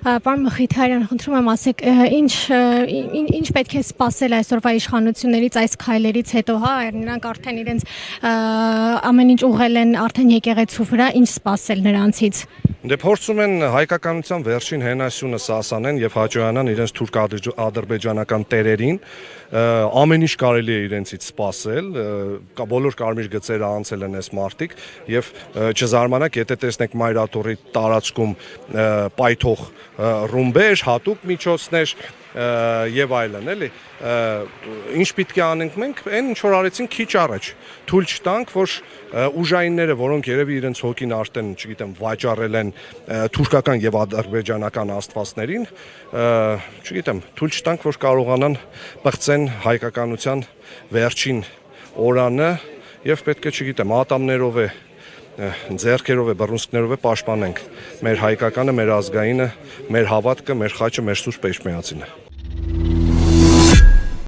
Պարոն Մխիթարյան, խնդրում եմ ասեք, ինչ պետք է սպասել այսօրվա իշխանություններից այս քայլերից հետո, հա, նրանք արդեն իրենց ամեն ինչ ուղղել են արդեն եկեղեցու վրա, ինչ սպասել նրանցից։ Դե փորձում են հայկականության վերջին հենասյունը սասանեն եւ հաջողանան իրենց թուրք-ադրբեջանական տերերին, ամեն ինչ կարելի է իրենցից սպասել, բոլոր կարմիր գծերը անցել են այս մարտիկ եւ չզարմանաք, եթե տեսնեք Մայրաթորի տարածքում պայթող ռումբեր, հատուկ միջոցներ եւ այլն, էլի, ինչ պետք է անենք մենք, այն ինչ որ արեցինք քիչ առաջ, թույլ չտանք, որ ուժայինները, որոնք երևի իրենց հոգին արդեն, չգիտեմ, վաճառել են թուրքական եւ ադրբեջանական աստվածներին, չգիտեմ, թույլ չտանք, որ կարողանան բղծեն հայկականության վերջին օրանը եւ պետք է, չգիտեմ, ատամներով է ձեռքերով է, բռունցքներով է պաշտպանենք մեր հայկականը, մեր ազգայինը, մեր հավատքը, մեր խաչը, մեր սուրբ էջմիածինը։